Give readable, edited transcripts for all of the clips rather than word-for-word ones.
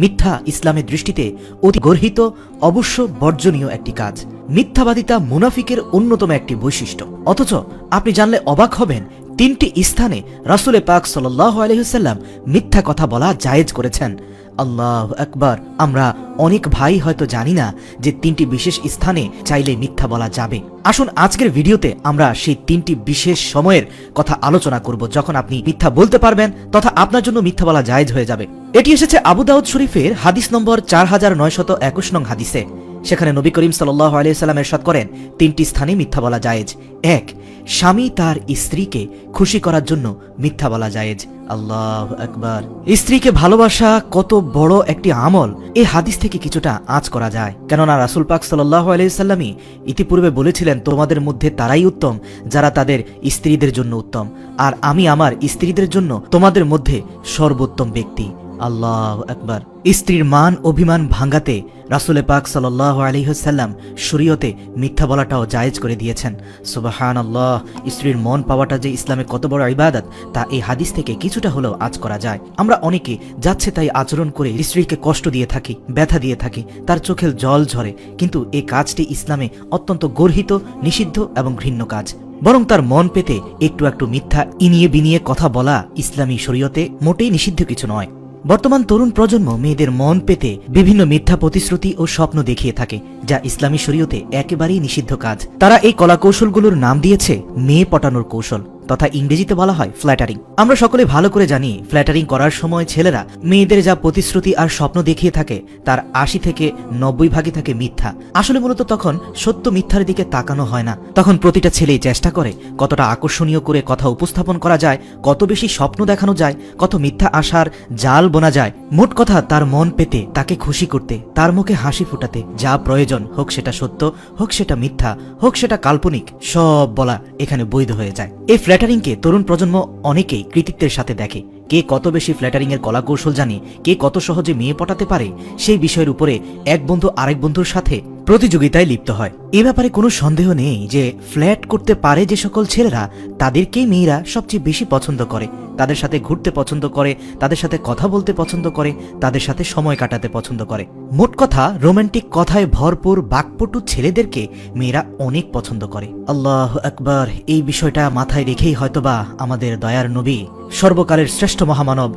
মিথ্যা ইসলামের দৃষ্টিতে অতি গর্হিত, অবশ্য বর্জনীয় একটি কাজ। মিথ্যাবাদিতা মুনাফিকের অন্যতম একটি বৈশিষ্ট্য। অথচ আপনি জানলে অবাক হবেন, 3টি স্থানে রাসূল পাক সাল্লাল্লাহু আলাইহি ওয়াসাল্লাম মিথ্যা কথা বলা জায়েজ করেছেন। আল্লাহু আকবার। আমরা অনেক ভাই হয়তো জানি না যে 3টি বিশেষ স্থানে চাইলে মিথ্যা বলা যাবে। আসুন আজকের ভিডিওতে আমরা সেই 3টি বিশেষ সময়ের কথা আলোচনা করব যখন আপনি মিথ্যা বলতে পারবেন তথা আপনার জন্য মিথ্যা বলা জায়েজ হয়ে যাবে। এটি এসেছে আবু দাউদ শরীফের হাদিস নম্বর 4921 নং হাদিসে। সেখানে নবী করিম সাল্লাল্লাহু আলাইহি ওয়াসাল্লাম ইরশাদ করেন, 3টি স্থানে মিথ্যা বলা জায়েজ। 1, স্বামী তার স্ত্রীকে খুশি করার জন্য মিথ্যা বলা জায়েজ। আল্লাহু আকবার। স্ত্রীকে ভালোবাসা কত বড় একটি আমল, এই হাদিস থেকে কিছুটা আঁচ করা যায়। কেননা রাসূল পাক সাল্লাল্লাহু আলাইহি ওয়াসাল্লামই ইতিপূর্বে বলেছিলেন, তোমাদের মধ্যে তারাই উত্তম যারা তাদের স্ত্রীদের জন্য উত্তম, আর আমি আমার স্ত্রীদের জন্য তোমাদের মধ্যে সর্বোত্তম ব্যক্তি। আল্লাহু আকবার। স্ত্রীর মান অভিমান ভাঙাতে রাসূল পাক সাল্লাল্লাহু আলাইহি ওয়াসাল্লাম শরীয়তে মিথ্যা বলাটাও জায়েজ করে দিয়েছেন। সুবহানাল্লাহ। স্ত্রীর মন পাওয়াটা যে ইসলামে কত বড় ইবাদত তা এই হাদিস থেকে কিছুটা হলেও আঁচ করা যায়। আমরা অনেকে যাচ্ছে তাই আচরণ করে স্ত্রীকে কষ্ট দিয়ে থাকি, ব্যথা দিয়ে থাকি, তার চোখের জল ঝরে, কিন্তু এই কাজটি ইসলামে অত্যন্ত গর্হিত, নিষিদ্ধ এবং ঘৃণ্য কাজ। বরং তার মন পেতে একটু একটু মিথ্যা ইনিয়ে বিনিয়ে কথা বলা ইসলামী শরীয়তে মোটেই নিষিদ্ধ কিছু নয়। বর্তমান তরুণ প্রজন্ম মেয়েদের মন পেতে বিভিন্ন মিথ্যা প্রতিশ্রুতি ও স্বপ্ন দেখিয়ে থাকে, যা ইসলামী শরীয়তে একেবারেই নিষিদ্ধ কাজ। তারা এই কলাকৌশলগুলোর নাম দিয়েছে মেয়ে পটানোর কৌশল, তথা ইংরেজিতে বলা হয় ফ্ল্যাটারিং। আমরা সকলে ভালো করে জানি, ফ্ল্যাটারিং করার সময় ছেলেরা মেয়েদের যা প্রতিশ্রুতি আর স্বপ্ন দেখিয়ে থাকে তার 80 থেকে 90 ভাগই থাকে মিথ্যা। আসলে মূলত তখন সত্য মিথ্যার দিকে তাকানো হয় না। তখন প্রতিটা ছেলেই চেষ্টা করে কতটা আকর্ষণীয় করে কথা উপস্থাপন করা যায়, কত বেশি স্বপ্ন দেখানো যায়, কত মিথ্যা আশার জাল বোনা যায়। মোট কথা তার মন পেতে, তাকে খুশি করতে, তার মুখে হাসি ফোটাতে যা প্রয়োজন, হোক সেটা সত্য, হোক সেটা মিথ্যা, হোক সেটা কাল্পনিক, সব বলা এখানে বৈধ হয়ে যায়। এই ফ্ল্যাটারিংকে তরুণ প্রজন্ম অনেকেই কৃতিত্বের সাথে দেখে। কে কত বেশি ফ্ল্যাটারিং এর কলাকৌশল জানে, কে কত সহজে মেয়ে পটাতে পারে, সেই বিষয়ের উপরে এক বন্ধু আরেক বন্ধুর সাথে প্রতিযোগিতায় লিপ্ত হয়। এ ব্যাপারে কোনো সন্দেহ নেই যে ফ্ল্যাট করতে পারে যে সকল ছেলেরা, তাদেরকেই মেয়েরা সবচেয়ে বেশি পছন্দ করে, তাদের সাথে ঘুরতে পছন্দ করে, তাদের সাথে কথা বলতে পছন্দ করে, তাদের সাথে সময় কাটাতে পছন্দ করে। মোট কথা, রোমান্টিক কথায় ভরপুর বাকপটু ছেলেদেরকে মেয়েরা অনেক পছন্দ করে। আল্লাহু আকবার। এই বিষয়টা মাথায় রেখেই হয়তোবা আমাদের দয়ার নবী, সর্বকালের শ্রেষ্ঠ মহামানব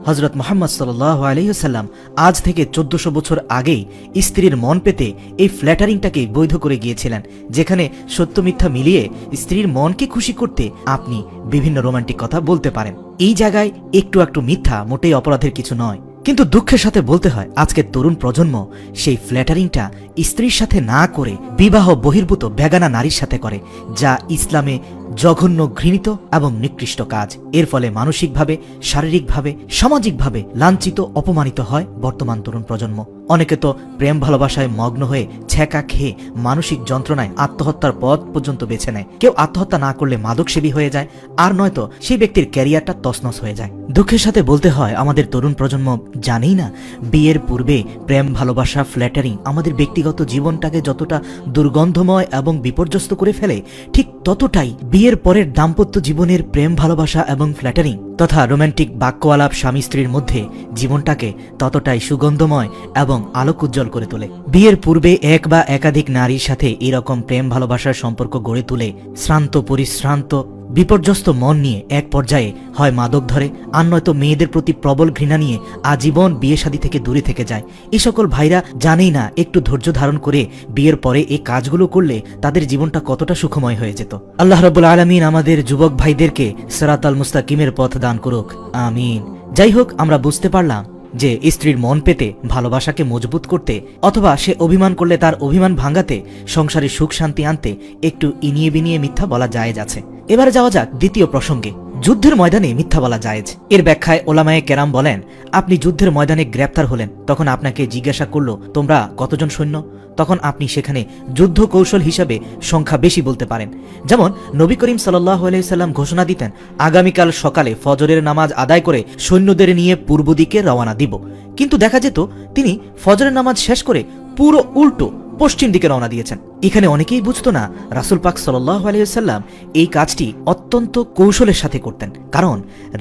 হযরত মুহাম্মদ সাল্লাল্লাহু আলাইহি ওয়াসাল্লাম আজ থেকে 1400 বছর আগেই স্ত্রীর মন পেতে এই ফ্ল্যাটারিংটাকে বৈধ করে গিয়েছিলেন, যেখানে সত্য মিথ্যা মিলিয়ে স্ত্রীর মনকে খুশি করতে আপনি বিভিন্ন রোমান্টিক কথা বলতে পারেন। এই জায়গায় একটু একটু মিথ্যা মোটেই অপরাধের কিছু নয়। কিন্তু দুঃখের সাথে বলতে হয়, আজকের তরুণ প্রজন্ম সেই ফ্ল্যাটারিংটা স্ত্রীর সাথে না করে বিবাহ বহির্ভূত বেগানা নারীর সাথে করে, যা ইসলামে জঘন্য, ঘৃণিত এবং নিকৃষ্ট কাজ। এর ফলে মানসিকভাবে, শারীরিকভাবে, সামাজিকভাবে লাঞ্ছিত, অপমানিত হয় বর্তমান তরুণ প্রজন্ম। অনেকে তো প্রেম ভালোবাসায় মগ্ন হয়ে ছ্যাঁকা খেয়ে মানসিক যন্ত্রণায় আত্মহত্যার পথ পর্যন্ত বেছে নেয়। কেউ আত্মহত্যা না করলে মাদকসেবী হয়ে যায়, আর নয়তো সেই ব্যক্তির ক্যারিয়ারটা তছনছ হয়ে যায়। দুঃখের সাথে বলতে হয়, আমাদের তরুণ প্রজন্ম জানেই না বিয়ের পূর্বে প্রেম ভালোবাসা, ফ্ল্যাটারিং আমাদের ব্যক্তিগত জীবনটাকে যতটা দুর্গন্ধময় এবং বিপর্যস্ত করে ফেলে, ঠিক ততটাই বিয়ের পরের দাম্পত্য জীবনের প্রেম ভালোবাসা এবং ফ্ল্যাটারিং তথা রোমান্টিক বাক্য আলাপ স্বামী স্ত্রীর মধ্যে জীবনটাকে ততটাই সুগন্ধময় এবং আলোক উজ্জ্বল করে তোলে। বিয়ের পূর্বে এক বা একাধিক নারীর সাথে এরকম প্রেম ভালোবাসার সম্পর্ক গড়ে তুলে শ্রান্ত, পরিশ্রান্ত, বিপর্যস্ত মন নিয়ে এক পর্যায়ে হয় মাদক ধরে, আর নয়তো মেয়েদের প্রতি প্রবল ঘৃণা নিয়ে আজীবন বিয়ে শাদী থেকে দূরে থেকে যায়। এই সকল ভাইরা জানেই না একটু ধৈর্য ধারণ করে বিয়ের পরে এই কাজগুলো করলে তাদের জীবনটা কতটা সুখময় হয়ে যেত। আল্লাহ রাব্বুল আলামিন আমাদের যুবক ভাইদেরকে সিরাতাল মুস্তাকিমের পথ দান করুক, আমিন। যাই হোক, আমরা বুঝতে পারলাম যে স্ত্রীর মন পেতে, ভালোবাসাকে মজবুত করতে, অথবা সে অভিমান করলে তার অভিমান ভাঙাতে, সংসারে সুখ শান্তি আনতে একটু ইনিয়ে বিনিয়ে মিথ্যা বলা জায়েজ আছে। এবারে যাওয়া যাক দ্বিতীয় প্রসঙ্গে, যুদ্ধের ময়দানে মিথ্যা বলা জায়েজ। এর ব্যাখ্যায় ওলামায়ে কেরাম বলেন, আপনি যুদ্ধের ময়দানে গ্রেপ্তার হলেন, তখন আপনাকে জিজ্ঞাসা করলো তোমরা কতজন সৈন্য, তখন আপনি সেখানে যুদ্ধ কৌশল হিসাবে সংখ্যা বেশি বলতে পারেন। যেমন নবী করিম সাল্লাল্লাহু আলাইহি সাল্লাম ঘোষণা দিতেন, আগামীকাল সকালে ফজরের নামাজ আদায় করে সৈন্যদের নিয়ে পূর্ব দিকে রওনা দিব। কিন্তু দেখা যেত তিনি ফজরের নামাজ শেষ করে পুরো উল্টো পশ্চিম দিকে রওনা দিয়েছেন। এখানে অনেকেই বুঝতো না রাসূল পাক সাল্লাল্লাহু আলাইহি ওয়াসাল্লাম এই কাজটি অত্যন্ত কৌশলের সাথে করতেন, কারণ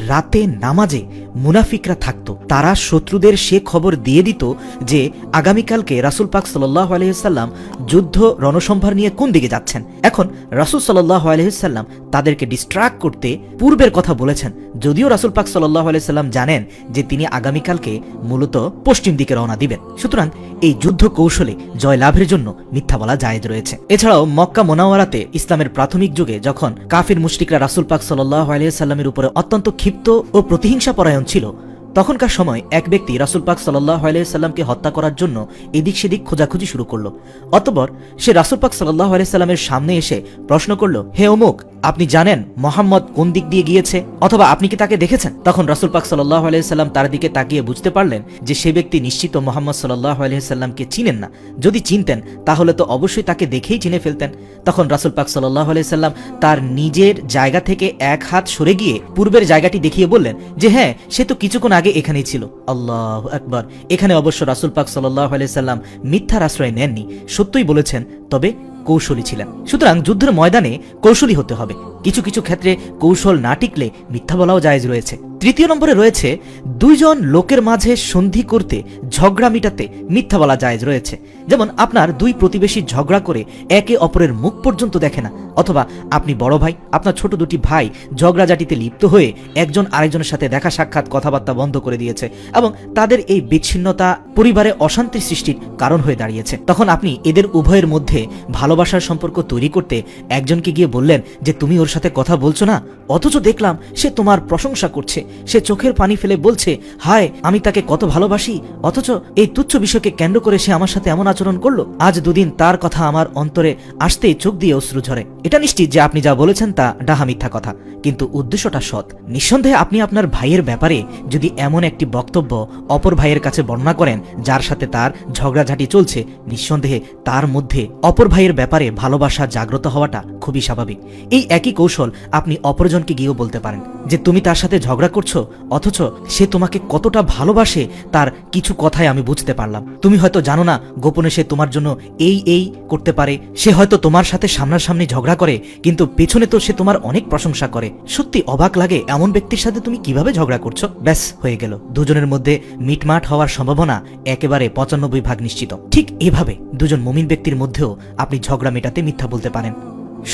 রাতে নামাজে মুনাফিকরা থাকতো। তারা শত্রুদের সে খবর দিয়ে দিত যে আগামীকালকে রাসূল পাক সাল্লাল্লাহু আলাইহি ওয়াসাল্লাম যুদ্ধ রণসম্ভার নিয়ে কোন দিকে যাচ্ছেন। এখন রাসূল সাল্লাল্লাহু আলাইহি ওয়াসাল্লাম তাদেরকে ডিস্ট্রাক্ট করতে পূর্বের কথা বলেছেন, যদিও রাসূল পাক সাল্লাল্লাহু আলাইহি ওয়াসাল্লাম জানেন যে তিনি আগামীকালকে মূলত পশ্চিম দিকে রওনা দিবেন। সুতরাং এই যুদ্ধ কৌশলে জয় লাভের জন্য মিথ্যা বলা জায়েজ রয়েছে। এছাড়াও মক্কা মুনাওয়ারাতে ইসলামের প্রাথমিক যুগে যখন কাফির মুশরিকরা রাসূল পাক সাল্লাল্লাহু আলাইহি ওয়াসাল্লামের উপরে অত্যন্ত ক্ষিপ্ত ও প্রতিহিংসা পরায়ণ ছিল, তখনকার সময় এক ব্যক্তি রাসূল পাক সাল্লাল্লাহু আলাইহি ওয়াসাল্লামকে হত্যা করার জন্য এদিক সেদিক খোঁজাখুঁজি শুরু করলো। অতঃপর সে রাসূল পাক সাল্লাল্লাহু আলাইহি ওয়াসাল্লামের সামনে এসে প্রশ্ন করলো, হে অমুক, আপনি জানেন মোহাম্মদ কোন দিক দিয়ে গিয়েছে, অথবা আপনি কি তাকে দেখেছেন? তখন রাসূল পাক সাল্লাল্লাহু আলাইহি ওয়াসাল্লাম তার দিকে তাকিয়ে বুঝতে পারলেন যে সে ব্যক্তি নিশ্চিত মোহাম্মদ সাল্লাল্লাহু আলাইহি ওয়াসাল্লামকে চিনেন না। যদি চিনতেন তাহলে তো অবশ্যই তাকে দেখেই চিনে ফেলতেন। তখন রাসূল পাক সাল্লাল্লাহু আলাইহি ওয়াসাল্লাম তার নিজের জায়গা থেকে এক হাত সরে গিয়ে পূর্বের জায়গাটি দেখিয়ে বললেন যে হ্যাঁ, সে তো কিছুক্ষণ আগে এখানেই ছিল। আল্লাহু আকবার। এখানে অবশ্য রাসূল পাক সাল্লাল্লাহু আলাইহি ওয়াসাল্লাম মিথ্যার আশ্রয় নেননি, সত্যই বলেছেন, তবে কৌশলী ছিলেন। সুতরাং যুদ্ধের ময়দানে কৌশলী হতে হবে। কিছু কিছু ক্ষেত্রে কৌশল না টিকলে মিথ্যা বলাও জায়েজ রয়েছে। তৃতীয় নম্বরে রয়েছে দুইজন লোকের মাঝে সন্ধি করতে, ঝগড়া মিটাতে মিথ্যা বলা জায়েজ রয়েছে। যেমন আপনার দুই প্রতিবেশী ঝগড়া করে একে অপরের মুখ পর্যন্ত দেখে না, অথবা আপনি বড় ভাই, আপনার ছোট দুটি ভাই ঝগড়াঝাটিতে লিপ্ত হয়ে একজন আরেকজনের সাথে দেখা সাক্ষাৎ কথাবার্তা বন্ধ করে দিয়েছে এবং তাদের এই বিচ্ছিন্নতা পরিবারে অশান্তি সৃষ্টির কারণ হয়ে দাঁড়িয়েছে। তখন আপনি এদের উভয়ের মধ্যে ভালোবাসার সম্পর্ক তৈরি করতে একজনকে গিয়ে বললেন যে তুমি ওর সাথে কথা বলছো না, অথচ দেখলাম সে তোমার প্রশংসা করছে, সে চোখের পানি ফেলে বলছে হায় আমি তাকে কত ভালোবাসি, অথচ এই তুচ্ছ বিষয়কে কেন্দ্র করে সে আমার সাথে এমন আচরণ করলো। আজ দুদিন তার কথা আমার অন্তরে আসতেই চোখ দিয়ে অশ্রু ঝরে। এটা নিশ্চিত যে আপনি যা বলেছেন তা ডাহা মিথ্যা কথা, কিন্তু উদ্দেশ্যটা সৎ। নিঃসন্দেহে আপনি আপনার ভাইয়ের ব্যাপারে যদি এমন একটি বক্তব্য অপর ভাইয়ের কাছে বর্ণনা করেন যার সাথে তার ঝগড়াঝাটি চলছে, নিঃসন্দেহে তার মধ্যে অপর ভাইয়ের ব্যাপারে ভালোবাসা জাগ্রত হওয়াটা খুবই স্বাভাবিক। এই একই কৌশল আপনি অপরজনকে গিয়েও বলতে পারেন যে তুমি তার সাথে ঝগড়া করছো, অথচ সে তোমাকে কতটা ভালোবাসে তার কিছু কথায় আমি বুঝতে পারলাম। তুমি হয়তো জানো না গোপনে সে তোমার জন্য এই করতে পারে, সে হয়তো তোমার সাথে সামনাসামনি ঝগড়া করে কিন্তু পেছনে তো সে তোমার অনেক প্রশংসা করে। সত্যি অবাক লাগে এমন ব্যক্তির সাথে তুমি কিভাবে ঝগড়া করছো। ব্যাস হয়ে গেল, দুজনের মধ্যে মিটমাট হওয়ার সম্ভাবনা একেবারে 95% নিশ্চিত। ঠিক এভাবে দুজন মুমিন ব্যক্তির মধ্যেও আপনি ঝগড়া মেটাতে মিথ্যা বলতে পারেন।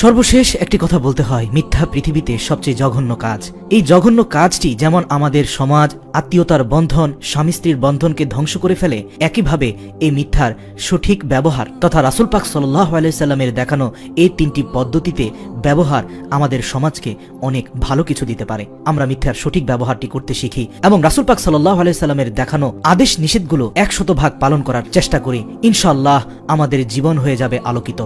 সর্বশেষ একটি কথা বলতে হয়, মিথ্যা পৃথিবীতে সবচেয়ে জঘন্য কাজ। এই জঘন্য কাজটি যেমন আমাদের সমাজ, আত্মীয়তার বন্ধন, স্বামী স্ত্রীর বন্ধনকে ধ্বংস করে ফেলে, একইভাবে এই মিথ্যার সঠিক ব্যবহার তথা রাসূল পাক সাল্লাল্লাহু আলাইহি সাল্লামের দেখানো এই তিনটি পদ্ধতিতে ব্যবহার আমাদের সমাজকে অনেক ভালো কিছু দিতে পারে। আমরা মিথ্যার সঠিক ব্যবহারটি করতে শিখি এবং রাসূল পাক সাল্লাল্লাহু আলাইহি সাল্লামের দেখানো আদেশ নিষেধগুলো 100% পালন করার চেষ্টা করি। ইনশাআল্লাহ আমাদের জীবন হয়ে যাবে আলোকিত।